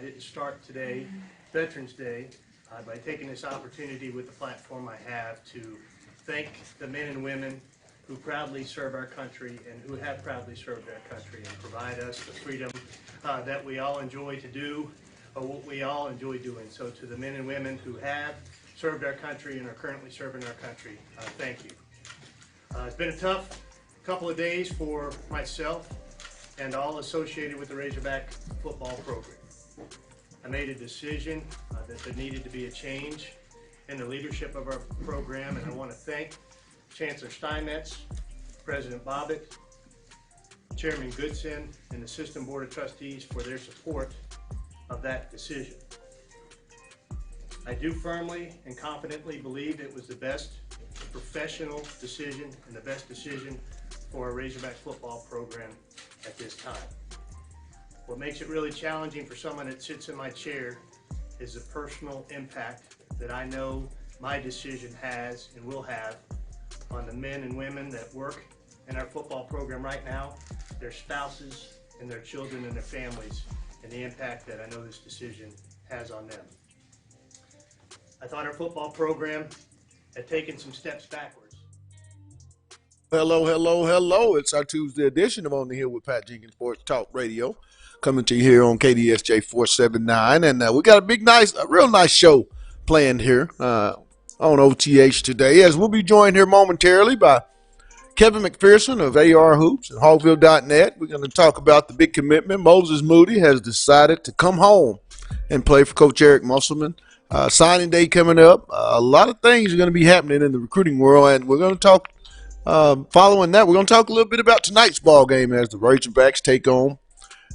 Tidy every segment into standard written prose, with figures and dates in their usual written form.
didn't start today, Veterans Day, by taking this opportunity with the platform I have to thank the men and women who proudly serve our country and who have proudly served our country and provide us the freedom that we all enjoy to do, or what we all enjoy doing. So to the men and women who have served our country and are currently serving our country, thank you. It's been a tough couple of days for myself and all associated with the Razorback football program. I made a decision that there needed to be a change in the leadership of our program, and I want to thank Chancellor Steinmetz, President Bobbitt, Chairman Goodson, and the System Board of Trustees for their support of that decision. I do firmly and confidently believe it was the best professional decision and the best decision for our Razorback football program at this time. What makes it really challenging for someone that sits in my chair is the personal impact that I know my decision has and will have on the men and women that work in our football program right now, their spouses and their children and their families, and the impact that I know this decision has on them. I thought our football program had taken some steps backwards. Hello, hello, hello. It's our Tuesday edition of On the Hill with Pat Jenkins Sports Talk Radio, coming to you here on KDSJ 479. And we got a real nice show planned here on OTH today, as we'll be joined here momentarily by Kevin McPherson of AR Hoops and Hogville.net. We're going to talk about the big commitment. Moses Moody has decided to come home and play for Coach Eric Musselman. Signing day coming up. A lot of things are going to be happening in the recruiting world, and we're going to talk, following that, we're going to talk a little bit about tonight's ball game as the Razorbacks take on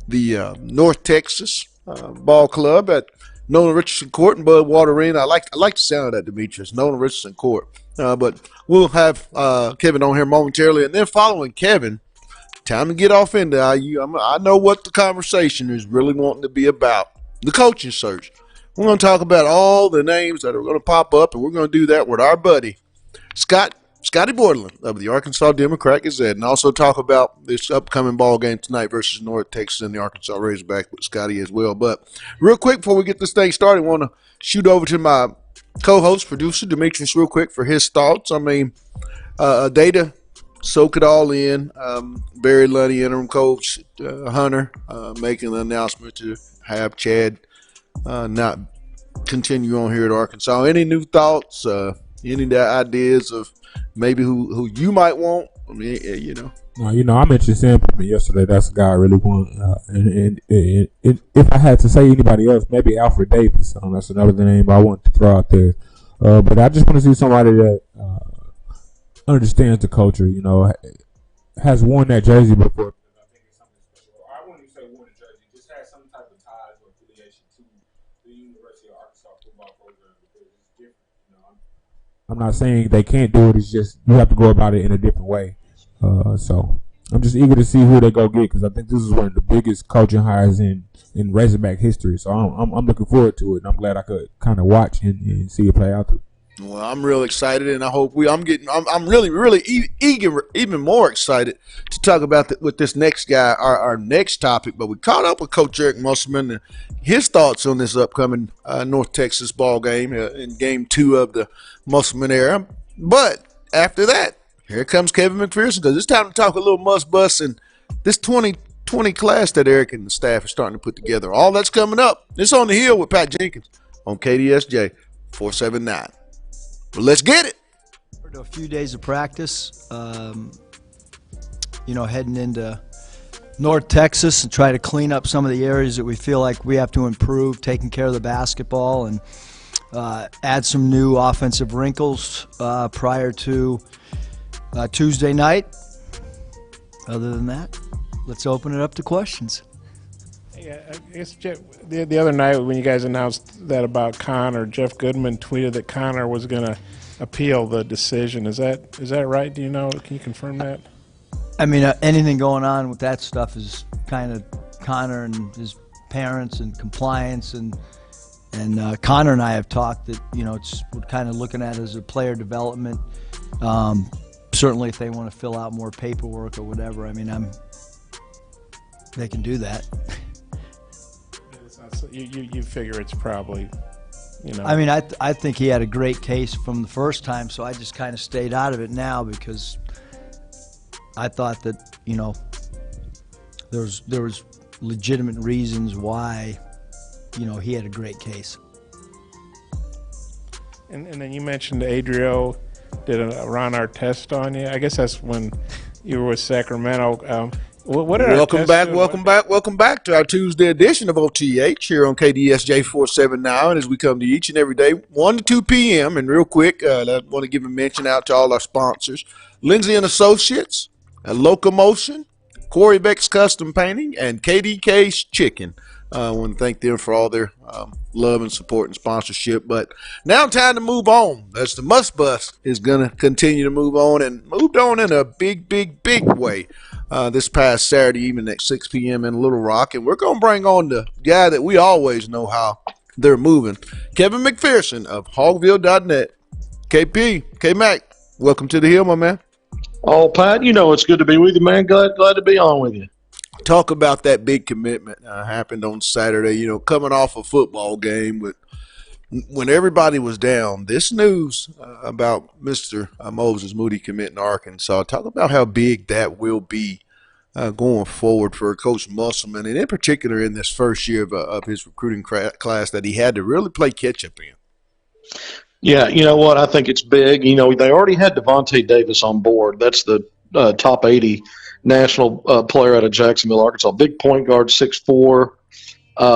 the North Texas Ball Club at Nolan Richardson Court and Budwater Arena. I like the sound of that, Demetrius, Nolan Richardson Court. But we'll have Kevin on here momentarily, and then following Kevin, time to get off into IU. I know what the conversation is really wanting to be about, the coaching search. We're going to talk about all the names that are going to pop up, and we're going to do that with our buddy, Scotty Borderland of the Arkansas Democrat Gazette, and also talk about this upcoming ball game tonight versus North Texas and the Arkansas Razorback with Scotty as well. But real quick, before we get this thing started, I want to shoot over to my co-host, producer, Demetrius, real quick for his thoughts. I mean, data, soak it all in. Barry Lunny, interim coach, Hunter, making the announcement to have Chad not continue on here at Arkansas. Any new thoughts? Any ideas of maybe who you might want? I mean, you know. No, I mentioned Sam Pittman yesterday. That's the guy I really want. And if I had to say anybody else, maybe Alfred Davis. That's another name I want to throw out there. But I just want to see somebody that understands the culture. You know, has worn that jersey before. I think it's something special. I wouldn't even say worn the jersey. Just has some type of ties or affiliation to the University of Arkansas football program because it's different. You know, I'm not saying they can't do it. It's just you have to go about it in a different way. So I'm just eager to see who they go get because I think this is one of the biggest coaching hires in Razorback history. So I'm looking forward to it, and I'm glad I could kind of watch and see it play out. Well, I'm real excited, and I hope I'm really eager, even more excited to talk about with this next guy, our next topic. But we caught up with Coach Eric Musselman and his thoughts on this upcoming North Texas ball game in Game 2 of the Musselman era. But after that, here comes Kevin McPherson because it's time to talk a little must bus and this 2020 class that Eric and the staff are starting to put together. All that's coming up. It's On the Hill with Pat Jenkins on KDSJ 479. But let's get it. A few days of practice, heading into North Texas and try to clean up some of the areas that we feel like we have to improve, taking care of the basketball and add some new offensive wrinkles prior to Tuesday night. Other than that, let's open it up to questions. Yeah, I guess Jeff, the other night when you guys announced that about Connor, Jeff Goodman tweeted that Connor was going to appeal the decision. Is that right? Do you know? Can you confirm that? I mean, anything going on with that stuff is kind of Connor and his parents and compliance and Connor and I have talked that it's we're kind of looking at it as a player development. Certainly, if they want to fill out more paperwork or whatever, I mean, they can do that. So you figure it's probably, I mean, I think he had a great case from the first time, so I just kind of stayed out of it now because I thought that, there was legitimate reasons why, he had a great case. And then you mentioned Adrio did a Ron Art test on you. I guess that's when you were with Sacramento. What did Welcome back, do? welcome back to our Tuesday edition of OTH here on KDSJ 479 as we come to each and every day, 1 to 2 p.m. And real quick, I want to give a mention out to all our sponsors, Lindsay and Associates, Locomotion, Corey Beck's Custom Painting, and KDK's Chicken. I want to thank them for all their love and support and sponsorship. But now time to move on. As the Must Bus is going to continue to move on and moved on in a big, big, big way this past Saturday evening at 6 p.m. in Little Rock. And we're going to bring on the guy that we always know how they're moving, Kevin McPherson of Hogville.net. KP, K-Mac, welcome to the Hill, my man. Oh, Pat, it's good to be with you, man. Glad to be on with you. Talk about that big commitment happened on Saturday, coming off a football game when everybody was down. This news about Mr. Moses Moody committing to Arkansas, talk about how big that will be going forward for Coach Musselman, and in particular in this first year of his recruiting class that he had to really play catch-up in. Yeah, you know what? I think it's big. They already had Devontae Davis on board. That's the top 80 national player out of Jacksonville, Arkansas. Big point guard, 6'4".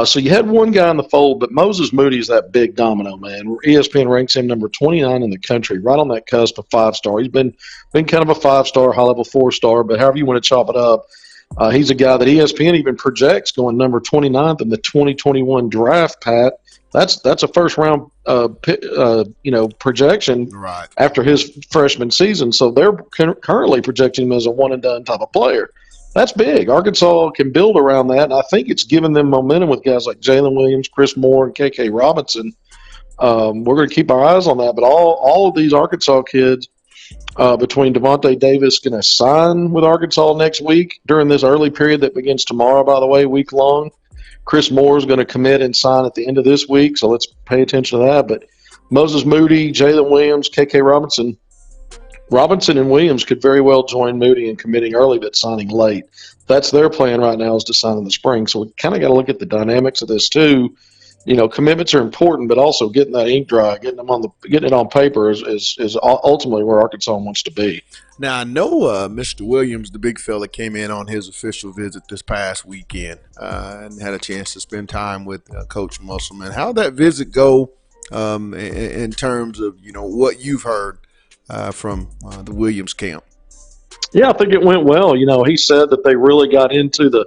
So you had one guy in the fold, but Moses Moody is that big domino, man. ESPN ranks him number 29 in the country, right on that cusp of 5-star. He's been kind of a 5-star, high-level 4-star, but however you want to chop it up, he's a guy that ESPN even projects going number 29th in the 2021 draft, Pat. That's a first-round projection Right after his freshman season. So they're currently projecting him as a one-and-done type of player. That's big. Arkansas can build around that, and I think it's given them momentum with guys like Jalen Williams, Chris Moore, and KK Robinson. We're going to keep our eyes on that. But all of these Arkansas kids, between Devontae Davis going to sign with Arkansas next week during this early period that begins tomorrow, by the way, week-long. Chris Moore is going to commit and sign at the end of this week, so let's pay attention to that. But Moses Moody, Jalen Williams, KK Robinson and Williams could very well join Moody in committing early but signing late. That's their plan right now, is to sign in the spring. So we kind of got to look at the dynamics of this too. Commitments are important, but also getting that ink dry, getting it on paper is ultimately where Arkansas wants to be. Now, I know Mr. Williams, the big fella, came in on his official visit this past weekend and had a chance to spend time with Coach Musselman. How'd that visit go in terms of, what you've heard from the Williams camp? Yeah, I think it went well. He said that they really got into the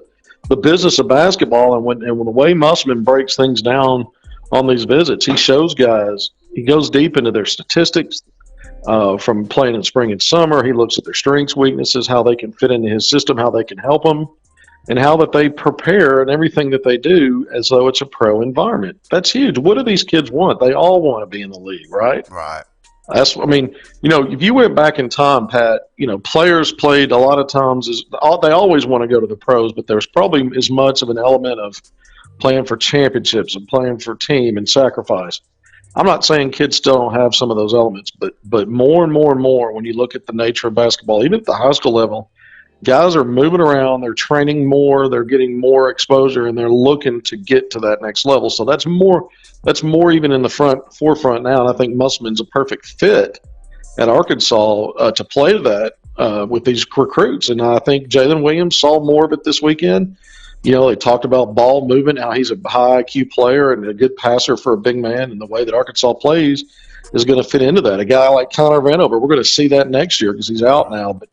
business of basketball, and when the way Musselman breaks things down on these visits, he shows guys, he goes deep into their statistics from playing in spring and summer. He looks at their strengths, weaknesses, how they can fit into his system, how they can help them, and how that they prepare and everything that they do as though it's a pro environment. That's huge. What do these kids want? They all want to be in the league, right? Right. If you went back in time, Pat, players played a lot of times they always want to go to the pros, but there's probably as much of an element of playing for championships and playing for team and sacrifice. I'm not saying kids still don't have some of those elements, but more and more and more when you look at the nature of basketball, even at the high school level, guys are moving around, they're training more, they're getting more exposure, and they're looking to get to that next level. So that's more even in the forefront now, and I think Musselman's a perfect fit at Arkansas to play to that with these recruits. And I think Jalen Williams saw more of it this weekend. They talked about ball movement, how he's a high IQ player and a good passer for a big man, and the way that Arkansas plays is going to fit into that. A guy like Connor Vanover, we're going to see that next year because he's out now. But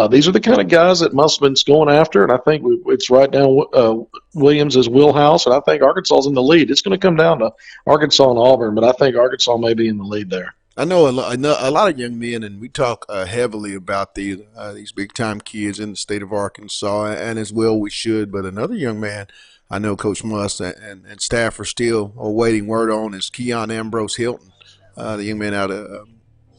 these are the kind of guys that Musselman's going after, and I think it's right down Williams' wheelhouse, and I think Arkansas's in the lead. It's going to come down to Arkansas and Auburn, but I think Arkansas may be in the lead there. I know a lot of young men, and we talk heavily about these big-time kids in the state of Arkansas, and as well we should. But another young man I know Coach Muss and staff are still awaiting word on is Keon Ambrose Hilton, the young man out of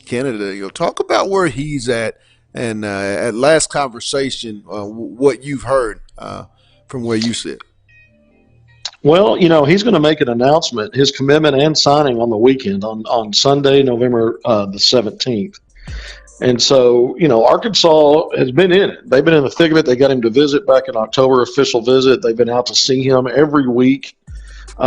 Canada. Talk about where he's at, and at last conversation, what you've heard from where you sit. Well, he's going to make an announcement, his commitment and signing on the weekend on Sunday, November the 17th. And so, Arkansas has been in it. They've been in the thick of it. They got him to visit back in October, official visit. They've been out to see him every week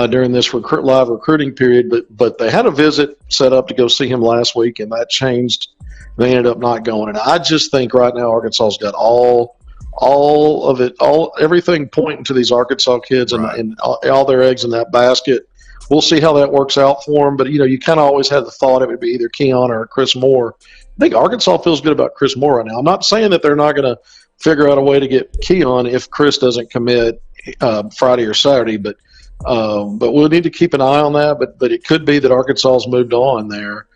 during this live recruiting period. But they had a visit set up to go see him last week, and that changed. They ended up not going. And I just think right now Arkansas's got all of it, everything pointing to these Arkansas kids and all their eggs in that basket. We'll see how that works out for them. But, you kind of always had the thought it would be either Keon or Chris Moore. I think Arkansas feels good about Chris Moore right now. I'm not saying that they're not going to figure out a way to get Keon if Chris doesn't commit Friday or Saturday, but we'll need to keep an eye on that. But it could be that Arkansas's moved on there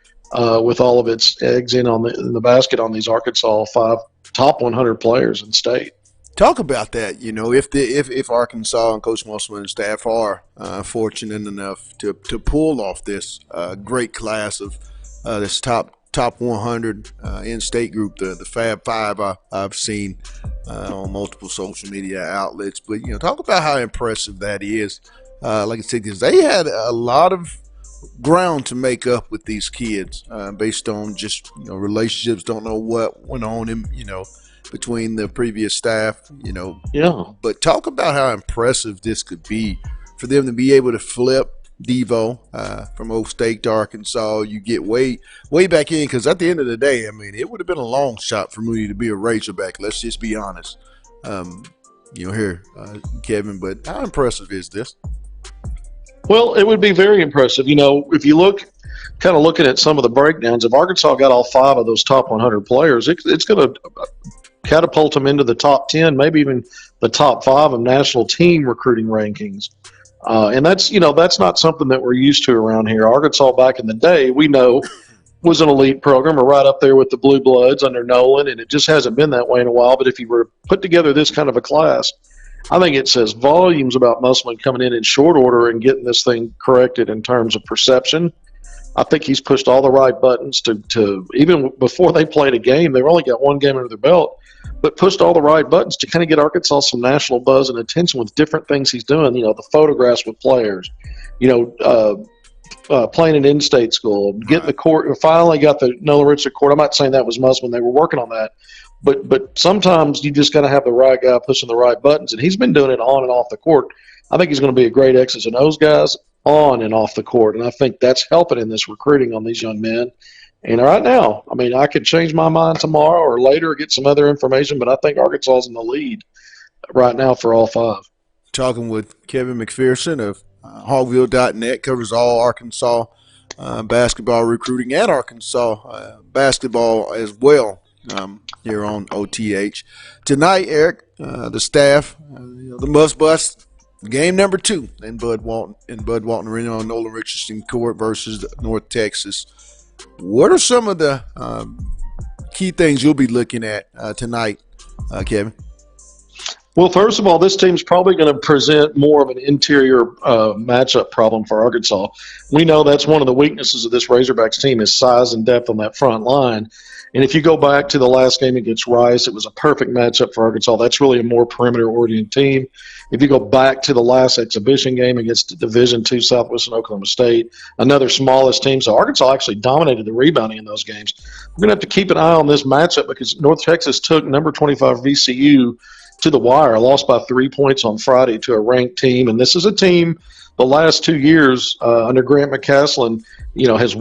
with all of its eggs in the basket on these Arkansas 5 top 100 players in state. Talk about that. If Arkansas and Coach Musselman and staff are fortunate enough to pull off this great class of this top 100 in-state group, the Fab Five I've seen on multiple social media outlets. But, talk about how impressive that is. Like I said, because they had a lot of ground to make up with these kids based on just, relationships. Don't know what went on in, between the previous staff, Yeah. But talk about how impressive this could be for them to be able to flip Devo from Oak State to Arkansas. You get way back in, because at the end of the day, it would have been a long shot for Moody to be a Razorback. Let's just be honest. Here, Kevin, but how impressive is this? Well, it would be very impressive. If you looking at some of the breakdowns, if Arkansas got all 5 of those top 100 players, it's going to catapult them into the top 10, maybe even the top 5 of national team recruiting rankings. And that's not something that we're used to around here. Arkansas back in the day, we know, was an elite program, or right up there with the Blue Bloods under Nolan, and it just hasn't been that way in a while. But if you were to put together this kind of a class, I think it says volumes about Musselman coming in short order and getting this thing corrected in terms of perception. I think he's pushed all the right buttons to even before they played a game. They've only got one game under their belt, but pushed all the right buttons to kind of get Arkansas some national buzz and attention with different things he's doing. The photographs with players, playing an in-state school, getting the court. Finally got the Nolan Richard court. I'm not saying that was Musselman. They were working on that. But sometimes you just got to have the right guy pushing the right buttons, and he's been doing it on and off the court. I think he's going to be a great X's and O's guys on and off the court, and I think that's helping in this recruiting on these young men. And right now, I could change my mind tomorrow or later, get some other information, but I think Arkansas is in the lead right now for all 5. Talking with Kevin McPherson of Hogville.net, covers all Arkansas basketball recruiting and Arkansas basketball as well. Here on OTH tonight, Eric, the staff, the Must Bust game number 2 in Bud Walton Arena on Nolan Richardson Court versus North Texas. What are some of the key things you'll be looking at tonight, Kevin? Well, first of all, this team's probably going to present more of an interior matchup problem for Arkansas. We know that's one of the weaknesses of this Razorbacks team is size and depth on that front line. And if you go back to the last game against Rice, it was a perfect matchup for Arkansas. That's really a more perimeter-oriented team. If you go back to the last exhibition game against Division II Southwestern Oklahoma State, another smallest team. So Arkansas actually dominated the rebounding in those games. We're going to have to keep an eye on this matchup because North Texas took number 25 VCU to the wire, lost by 3 points on Friday to a ranked team. And this is a team the last 2 years under Grant McCaslin, has,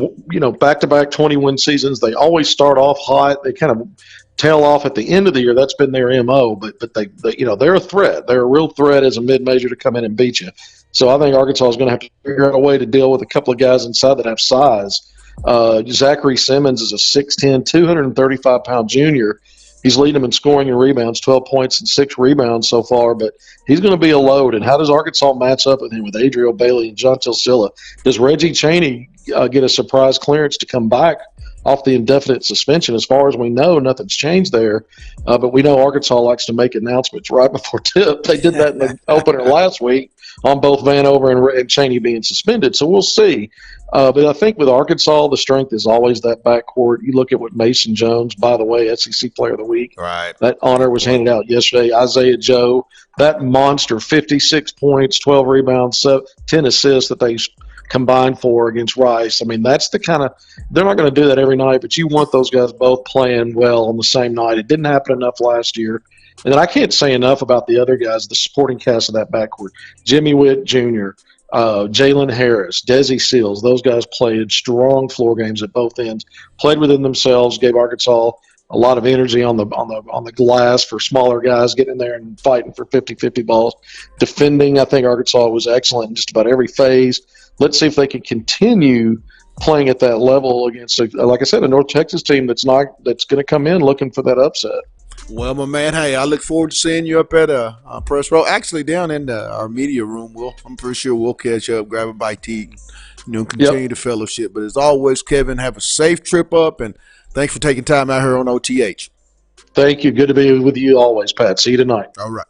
back-to-back 20-win seasons. They always start off hot. They kind of tail off at the end of the year. That's been their MO. But they're a threat. They're a real threat as a mid-major to come in and beat you. So I think Arkansas is going to have to figure out a way to deal with a couple of guys inside that have size. Zachary Simmons is a 6'10", 235-pound junior. He's leading them in scoring and rebounds, 12 points and 6 rebounds so far, but he's going to be a load. And how does Arkansas match up with him with Adriel Bailey and John Tilsilla? Does Reggie Chaney get a surprise clearance to come back off the indefinite suspension. As far as we know, nothing's changed there. But we know Arkansas likes to make announcements right before tip. They did that in the opener last week on both Vanover and Cheney being suspended. So we'll see. But I think with Arkansas, the strength is always that backcourt. You look at what Mason Jones, by the way, SEC Player of the Week. Right. That honor was handed out yesterday. Isaiah Joe, that monster, 56 points, 12 rebounds, 10 assists that they combined for against Rice. I mean, that's the kind of – they're not going to do that every night, but you want those guys both playing well on the same night. It didn't happen enough last year. And then I can't say enough about the other guys, the supporting cast of that backcourt. Jimmy Witt Jr., Jalen Harris, Desi Seals, those guys played strong floor games at both ends, played within themselves, gave Arkansas a lot of energy on the glass for smaller guys getting in there and fighting for 50-50 balls. Defending, I think Arkansas was excellent in just about every phase. Let's see if they can continue playing at that level against, like I said, a North Texas team that's going to come in looking for that upset. Well, my man, hey, I look forward to seeing you up at Press Row. Actually, down in our media room, I'm pretty sure we'll catch up, grab a bite to eat, and continue the fellowship. But as always, Kevin, have a safe trip up, and thanks for taking time out here on OTH. Thank you. Good to be with you always, Pat. See you tonight. All right.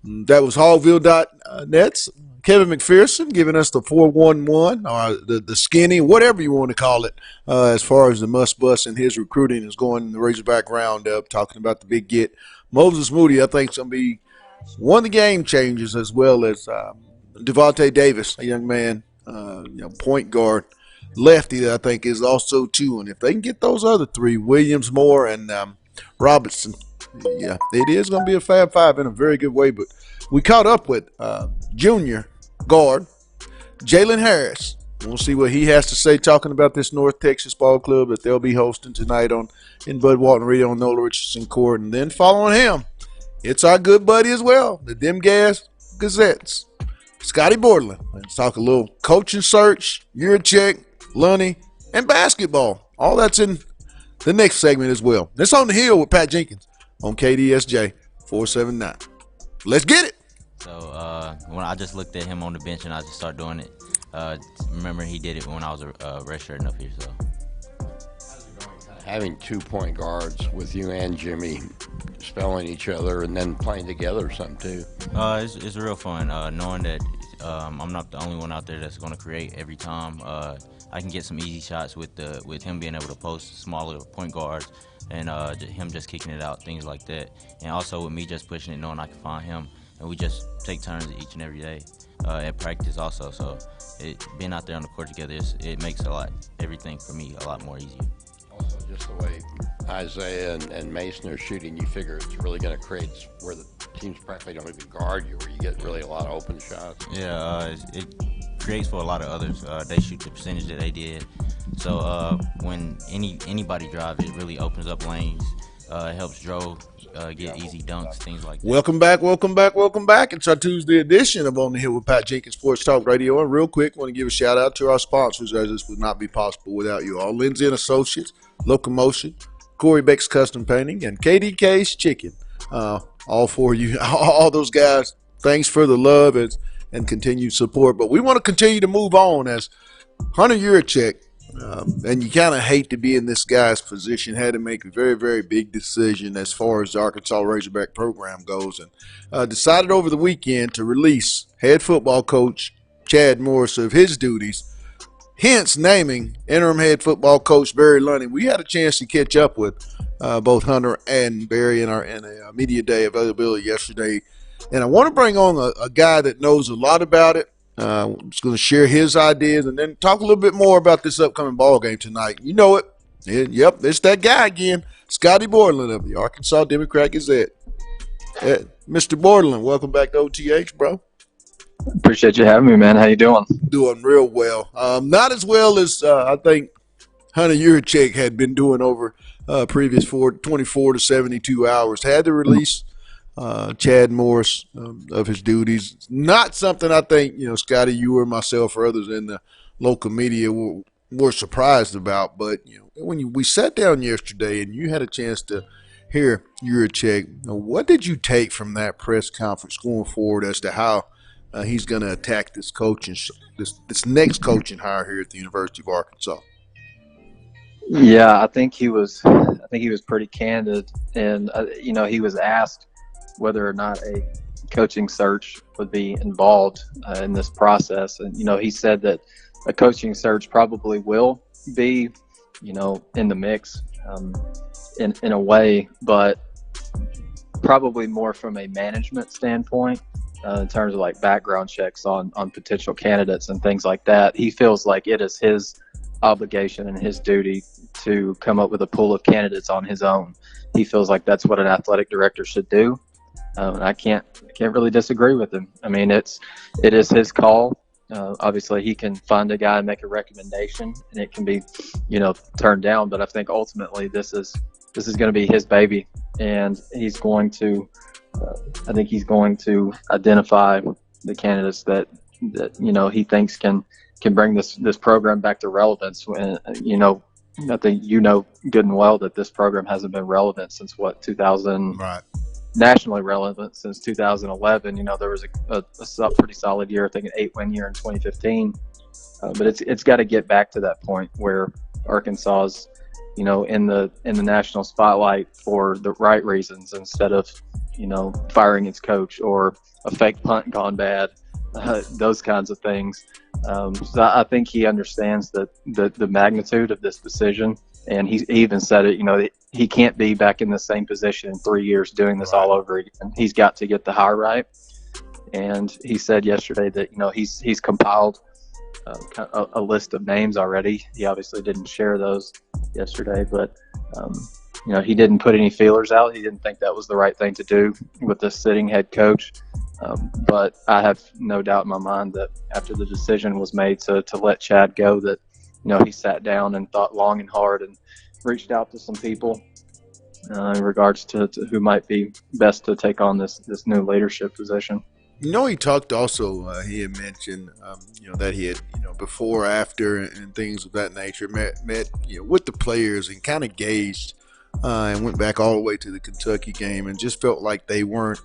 That was Hallville.net's Kevin McPherson giving us the 411, or the skinny, whatever you want to call it, as far as the must-bust in his recruiting is going in the Razorback Roundup, talking about the big get. Moses Moody, I think, is going to be one of the game changers, as well as Devontae Davis, a young man, point guard. Lefty, that I think, is also too. And if they can get those other three, Williams, Moore, and Robertson, it is going to be a Fab Five in a very good way. But we caught up with junior guard Jalen Harris. We'll see what he has to say talking about this North Texas ball club that they'll be hosting tonight in Bud Walton Radio on Nola Richardson Court. And then following him, it's our good buddy as well, the Dem Gas Gazettes, Scotty Borderland. Let's talk a little coaching search, Yurachek, Lunny, and basketball. All that's in the next segment as well. It's On the Hill with Pat Jenkins on KDSJ 479. Let's get it. So when I just looked at him on the bench and I just started doing it, remember he did it when I was a redshirt up here. So having 2 point guards with you and Jimmy spelling each other and then playing together or something too. It's real fun knowing that I'm not the only one out there that's going to create every time. I can get some easy shots with him being able to post smaller point guards and him just kicking it out, things like that. And also with me just pushing it, knowing I can find him. And we just take turns each and every day at practice also. So being out there on the court together, it makes everything for me a lot more easier. Also, just the way Isaiah and Mason are shooting, you figure it's really going to create where the teams practically don't even guard you, where you get really a lot of open shots. Yeah, it creates for a lot of others. They shoot the percentage that they did. So when anybody drives, it really opens up lanes. It helps Dro get easy dunks, things like that. Welcome back. It's our Tuesday edition of On the Hill with Pat Jenkins Sports Talk Radio. And real quick, want to give a shout out to our sponsors, as this would not be possible without you all. Lindsay and Associates, Locomotion, Corey Beck's Custom Painting, and KDK's Chicken. All for you, all those guys. Thanks for the love and continued support. But we want to continue to move on as Hunter Yurachek, and you kind of hate to be in this guy's position, had to make a very, very big decision as far as the Arkansas Razorback program goes, and decided over the weekend to release head football coach Chad Morris of his duties, hence naming interim head football coach Barry Lunny. We had a chance to catch up with both Hunter and Barry in a media day availability yesterday, and I want to bring on a guy that knows a lot about it. Just going to share his ideas and then talk a little bit more about this upcoming ball game tonight. You know it. Yep, it's that guy again, Scotty Borderland of the Arkansas Democrat Gazette. Mr. Borderland, welcome back to OTH, bro. Appreciate you having me, man. How you doing? Doing real well. Not as well as I think Hunter Yurachek had been doing over previous 24 to 72 hours. Had to release Chad Morris of his duties. Not something I think, Scotty, you or myself or others in the local media were surprised about. But, when we sat down yesterday and you had a chance to hear Yurachek, what did you take from that press conference going forward as to how he's going to attack this coaching, this next coaching hire here at the University of Arkansas? Yeah, I think he was. I think he was pretty candid, and he was asked whether or not a coaching search would be involved in this process, and he said that a coaching search probably will be, in the mix, in a way, but probably more from a management standpoint. In terms of like background checks on potential candidates and things like that, he feels like it is his obligation and his duty to come up with a pool of candidates on his own. He feels like that's what an athletic director should do. And I can't really disagree with him. I mean, it is his call. Obviously, he can find a guy and make a recommendation, and it can be, turned down. But I think ultimately this is going to be his baby, and he's going to. I think he's going to identify the candidates that he thinks can bring this program back to relevance. When I think good and well that this program hasn't been relevant since 2000. Right. Nationally relevant since 2011. There was a pretty solid year, I think an 8-win year in 2015. But it's got to get back to that point where Arkansas's, in the national spotlight for the right reasons, instead of, firing its coach or a fake punt gone bad, those kinds of things. So I think he understands the magnitude of this decision, and he even said it. He can't be back in the same position in 3 years doing this all over again. He's got to get the hire right. And he said yesterday that he's compiled a list of names already. He obviously didn't share those yesterday, but he didn't put any feelers out. He didn't think that was the right thing to do with the sitting head coach. But I have no doubt in my mind that after the decision was made to let Chad go, that he sat down and thought long and hard and reached out to some people in regards to who might be best to take on this new leadership position. He talked also, he had mentioned, that he had, before, after, and things of that nature, met with the players and kind of gauged and went back all the way to the Kentucky game and just felt like they weren't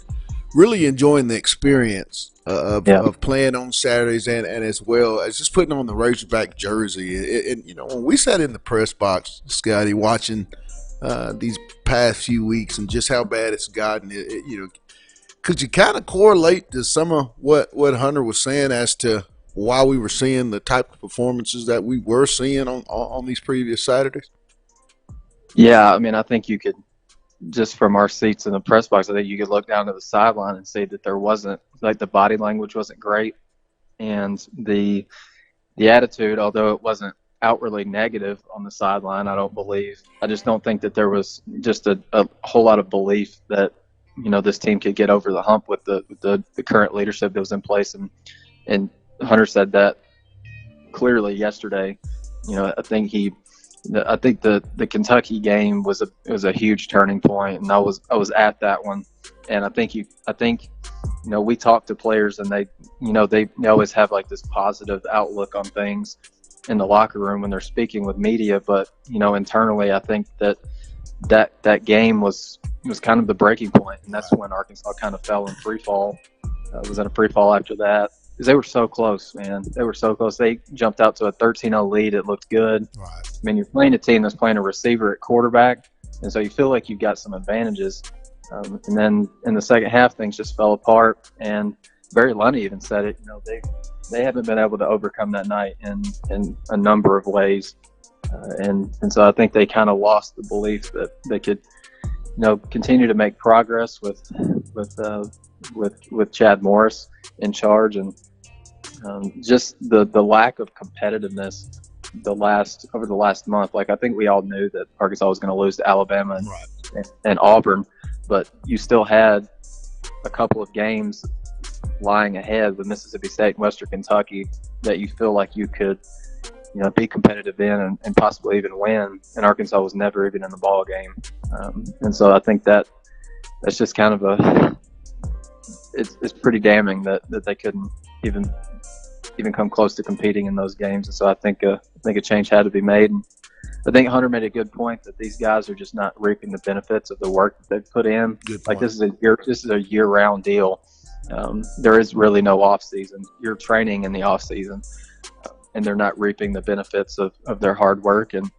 really enjoying the experience of playing on Saturdays and as well as just putting on the Razorback jersey. And when we sat in the press box, Scotty, watching these past few weeks and just how bad it's gotten, could you kind of correlate to some of what Hunter was saying as to why we were seeing the type of performances that we were seeing on these previous Saturdays? Yeah, I mean, I think you could, just from our seats in the press box, I think you could look down to the sideline and see that there wasn't, like, the body language wasn't great, and the attitude, although it wasn't outwardly negative on the sideline, I don't believe. I just don't think that there was just a whole lot of belief that this team could get over the hump with the current leadership that was in place, and Hunter said that clearly yesterday. I think the Kentucky game was a huge turning point, and I was at that one, and I think we talk to players, and they always have like this positive outlook on things in the locker room when they're speaking with media, but internally I think that game was kind of the breaking point, and that's when Arkansas kind of fell in free fall. Was in a free fall after that, because they were so close, man. They were so close. They jumped out to a 13-0 lead. It looked good. Right. I mean, you're playing a team that's playing a receiver at quarterback, and so you feel like you've got some advantages. And then in the second half, things just fell apart. And Barry Lunny even said it. They haven't been able to overcome that night in a number of ways. And so I think they kind of lost the belief that they could, continue to make progress with Chad Morris in charge, and just the lack of competitiveness over the last month. Like, I think we all knew that Arkansas was going to lose to Alabama and Auburn, but you still had a couple of games lying ahead with Mississippi State and Western Kentucky that you feel like you could be competitive in and possibly even win, and Arkansas was never even in the ball game. And so I think that's just kind of it's pretty damning that they couldn't even come close to competing in those games. And so I think a change had to be made. And I think Hunter made a good point that these guys are just not reaping the benefits of the work that they've put in. Like, this is a year-round deal. There is really no off season. You're training in the off season, and they're not reaping the benefits of their hard work. And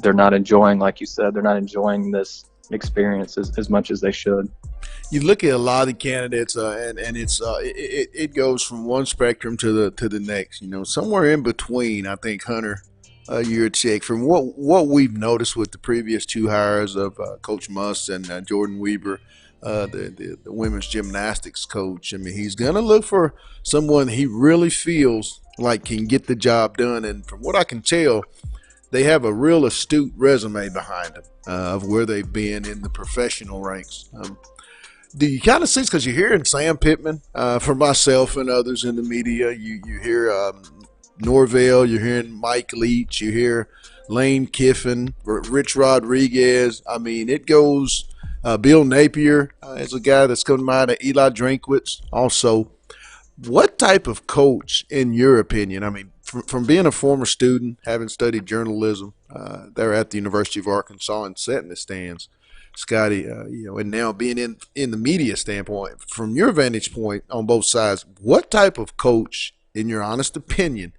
they're not enjoying, like you said, they're not enjoying this experience as much as they should. You look at a lot of candidates, and it goes from one spectrum to the next. Somewhere in between. I think Hunter, you're a check from what we've noticed with the previous two hires of Coach Muss and Jordan Weber, the women's gymnastics coach. I mean, he's gonna look for someone he really feels like can get the job done. And from what I can tell, they have a real astute resume behind them of where they've been in the professional ranks. Do you kind of sense, because you're hearing Sam Pittman from myself and others in the media, you hear Norvell, you're hearing Mike Leach, you hear Lane Kiffin, Rich Rodriguez. I mean, it goes Bill Napier is a guy that's coming out of Eli Drinkwitz also. What type of coach, in your opinion, I mean, from being a former student, having studied journalism there at the University of Arkansas and sat in the stands, Scotty, and now being in the media standpoint, from your vantage point on both sides, what type of coach, in your honest opinion,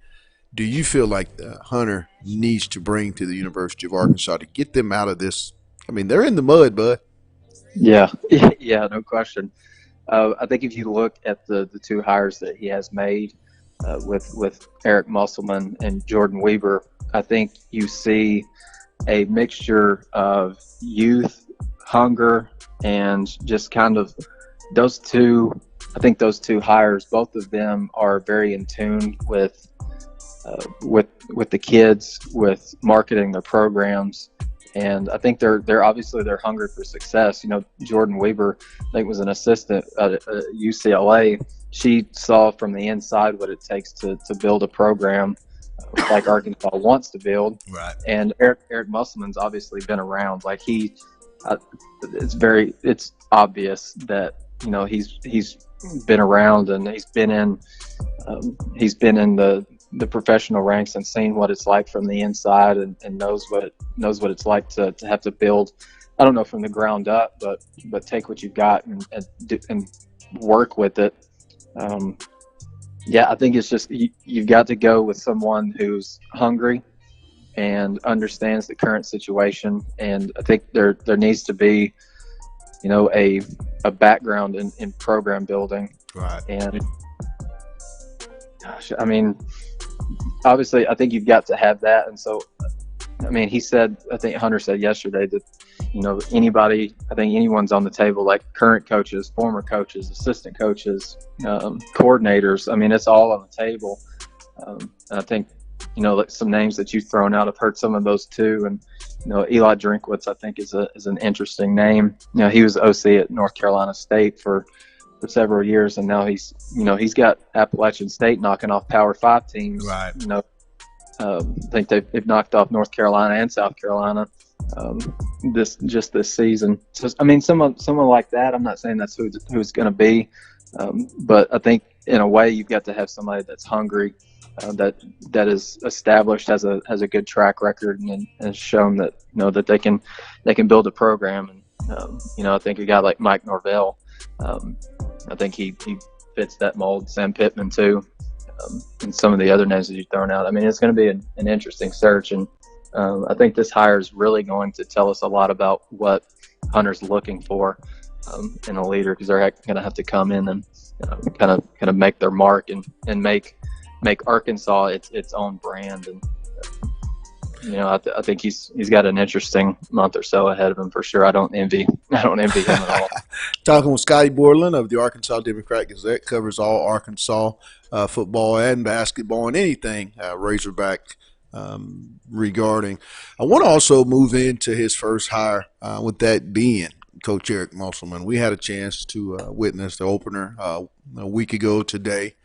do you feel like Hunter needs to bring to the University of Arkansas to get them out of this? I mean, they're in the mud, bud. Yeah, yeah, no question. I think if you look at the two hires that he has made with Eric Musselman and Jordan Weber, I think you see a mixture of youth, hunger, and just kind of those two. I think those two hires, both of them are very in tune with the kids, with marketing their programs, and I think they're obviously they're hungry for success. Jordan Weber, I think, was an assistant at UCLA. She saw from the inside what it takes to build a program like Arkansas wants to build. Right. And Eric Musselman's obviously been around. Like it's obvious that he's been around, and he's been in the professional ranks and seen what it's like from the inside, and knows what it's like to have to build, I don't know, from the ground up, but take what you've got and work with it. I think it's just you've got to go with someone who's hungry and understands the current situation, and I think there needs to be a background in program building. Right. And gosh, I mean, obviously, I think you've got to have that. And so, I mean, I think Hunter said yesterday that, anyone's on the table, like current coaches, former coaches, assistant coaches, coordinators. I mean, it's all on the table. And I think, like some names that you've thrown out, I've heard some of those too. And, Eli Drinkwitz, I think, is an interesting name. He was OC at North Carolina State for several years, and now he's got Appalachian State knocking off Power 5 teams. Right. I think they've knocked off North Carolina and South Carolina this season. So I mean, someone like that. I'm not saying that's who it's going to be, but I think in a way you've got to have somebody that's hungry, that is established, has a good track record, and has shown that that they can build a program. And I think a guy like Mike Norvell, I think he fits that mold. Sam Pittman too, and some of the other names that you've thrown out. I mean, it's going to be an interesting search, and I think this hire is really going to tell us a lot about what Hunter's looking for in a leader, because they're going to have to come in and kind of make their mark and make Arkansas its own brand. And I think he's got an interesting month or so ahead of him for sure. I don't envy him at all. Talking with Scotty Borland of the Arkansas Democrat Gazette, covers all Arkansas football and basketball and anything Razorback regarding. I want to also move into his first hire, with that being Coach Eric Musselman. We had a chance to witness the opener a week ago today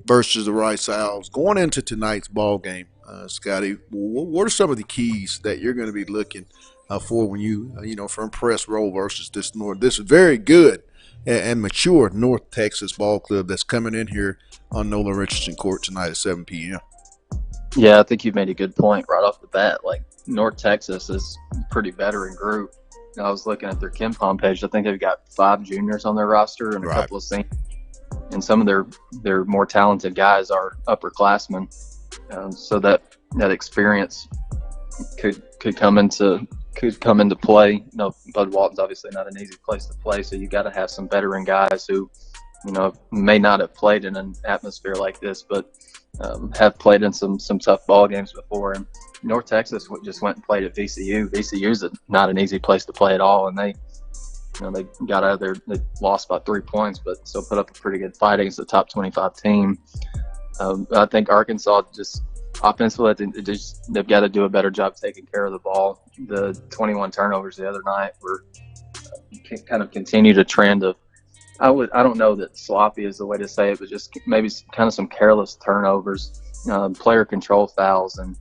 versus the Rice Owls. Going into tonight's ball game, Scotty, what are some of the keys that you're going to be looking for when you, for impress role versus this very good and mature North Texas ball club that's coming in here on Nolan Richardson Court tonight at 7 p.m.? Yeah, I think you made a good point right off the bat. Like, North Texas is a pretty veteran group. I was looking at their KenPom page. I think they've got 5 juniors on their roster and a couple of seniors. And some of their more talented guys are upperclassmen. So that experience could come into play. You know, Bud Walton's obviously not an easy place to play, so you got to have some veteran guys who, you know, may not have played in an atmosphere like this, but have played in some tough ball games before. And North Texas just went and played at VCU. VCU's not an easy place to play at all, and they got out of there. They lost by 3 points, but still put up a pretty good fight against the top 25 team. I think Arkansas just offensively, they've got to do a better job taking care of the ball. The 21 turnovers the other night were kind of continue to trend of. I don't know that sloppy is the way to say it, but just maybe kind of some careless turnovers, player control fouls, and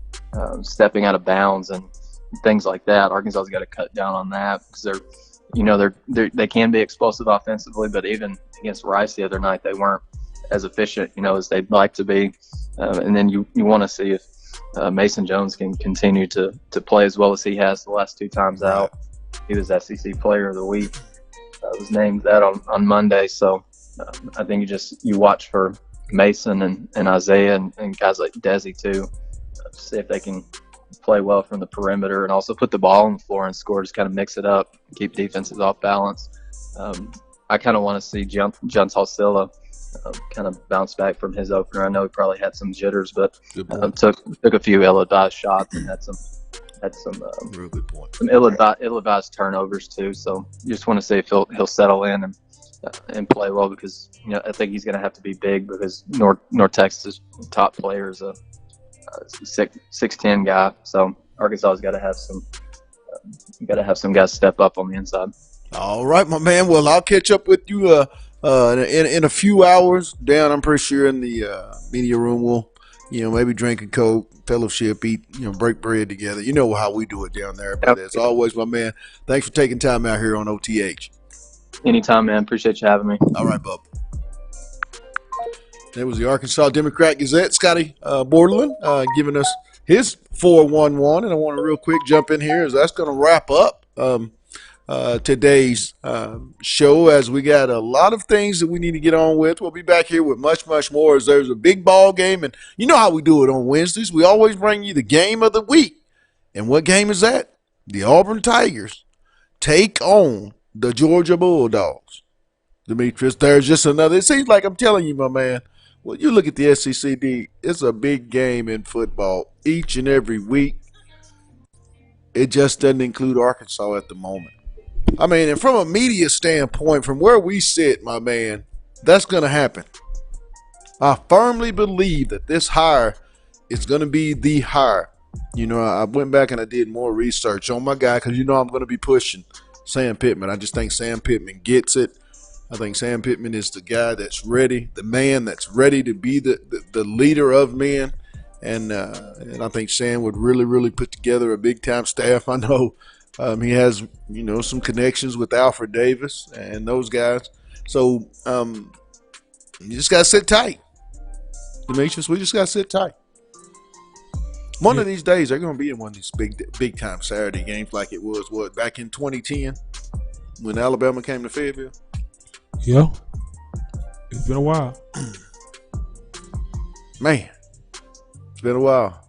stepping out of bounds and things like that. Arkansas's got to cut down on that because they can be explosive offensively, but even against Rice the other night, they weren't as efficient, as they'd like to be. And then you want to see if Mason Jones can continue to play as well as he has the last 2 times out. He was SEC Player of the Week. Was named that on Monday. So I think you watch for Mason and Isaiah and guys like Desi too, to see if they can play well from the perimeter and also put the ball on the floor and score. Just kind of mix it up, keep defenses off balance. I kind of want to see John Salsilla kind of bounce back from his opener. I know he probably had some jitters, but took a few ill-advised shots and had some real good point. Some ill-advised turnovers too. So you just want to see if he'll settle in and play well, because I think he's going to have to be big, because North Texas' top player is a 6'10" guy. So Arkansas's got to have some guys step up on the inside. All right, my man. Well, I'll catch up with you in a few hours. Dan, I'm pretty sure in the media room we'll maybe drink a Coke, fellowship, eat, break bread together. You know how we do it down there. But as always, my man, thanks for taking time out here on OTH. Anytime, man. Appreciate you having me. All right, bub. That was the Arkansas Democrat-Gazette, Scotty Borderland, giving us his 411. And I want to real quick jump in here, as that's going to wrap up today's show, as we got a lot of things that we need to get on with. We'll be back here with much, much more, as there's a big ball game. And you know how we do it on Wednesdays. We always bring you the game of the week. And what game is that? The Auburn Tigers take on the Georgia Bulldogs. Demetrius, there's just another. It seems like I'm telling you, my man, well, you look at the SEC, it's a big game in football each and every week. It just doesn't include Arkansas at the moment. I mean, and from a media standpoint, from where we sit, my man, that's going to happen. I firmly believe that this hire is going to be the hire. I went back and I did more research on my guy, because I'm going to be pushing Sam Pittman. I just think Sam Pittman gets it. I think Sam Pittman is the guy that's ready, the man that's ready to be the leader of men. And I think Sam would really, really put together a big-time staff. I know he has, some connections with Alfred Davis and those guys. So you just got to sit tight. Demetrius, we just got to sit tight. One of these days, they're going to be in one of these big-time Saturday games like it was, back in 2010 when Alabama came to Fayetteville? Yeah. It's been a while. Man, it's been a while.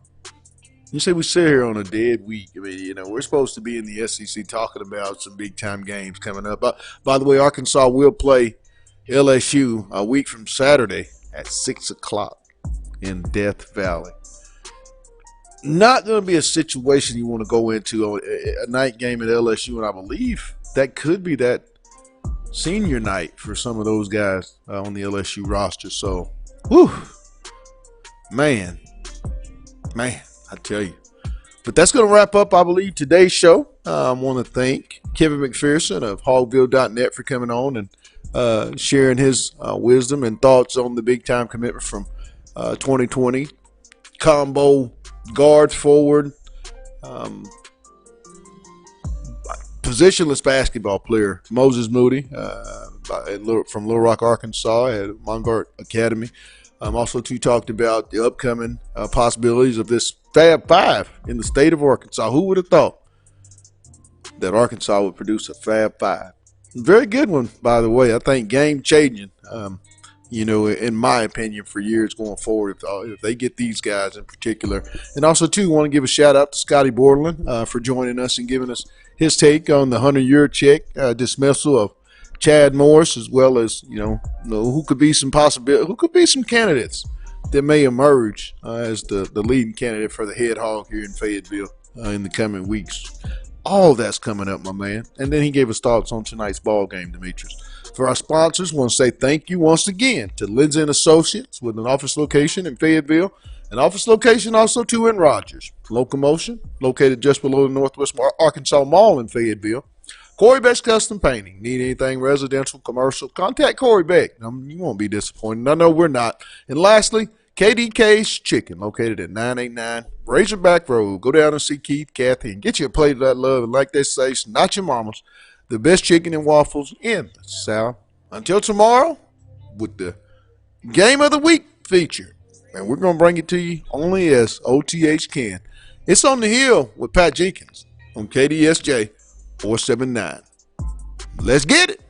You say we sit here on a dead week. I mean, we're supposed to be in the SEC talking about some big-time games coming up. By the way, Arkansas will play LSU a week from Saturday at 6 o'clock in Death Valley. Not going to be a situation you want to go into on a night game at LSU, and I believe that could be that senior night for some of those guys on the LSU roster. So, man, I tell you. But that's going to wrap up, I believe, today's show. I want to thank Kevin McPherson of Hogville.net for coming on and sharing his wisdom and thoughts on the big-time commitment from 2020. Combo guard forward, positionless basketball player, Moses Moody from Little Rock, Arkansas at Mongart Academy. Also, too, talked about the upcoming possibilities of this Fab Five in the state of Arkansas. Who would have thought that Arkansas would produce a Fab Five? Very good one, by the way. I think game-changing in my opinion, for years going forward, if they get these guys in particular. And also, too, want to give a shout out to Scotty Borderland for joining us and giving us his take on the 100-year check dismissal of Chad Morris, as well as who could be some candidates that may emerge as the leading candidate for the head hog here in Fayetteville in the coming weeks. All that's coming up, my man. And then he gave us thoughts on tonight's ball game, Demetrius. For our sponsors, want to say thank you once again to Lindsay & Associates with an office location in Fayetteville, an office location also too in Rogers. Locomotion, located just below the Northwest Arkansas Mall in Fayetteville. Corey Beck's Custom Painting. Need anything residential, commercial? Contact Corey Beck. You won't be disappointed. I know we're not. And lastly, KDK's Chicken, located at 989 Razorback Road. Go down and see Keith, Kathy, and get you a plate of that love. And like they say, it's not your mama's. The best chicken and waffles in the South. Until tomorrow, with the Game of the Week feature. And we're going to bring it to you only as OTH can. It's on the Hill with Pat Jenkins on KDSJ 479. Let's get it.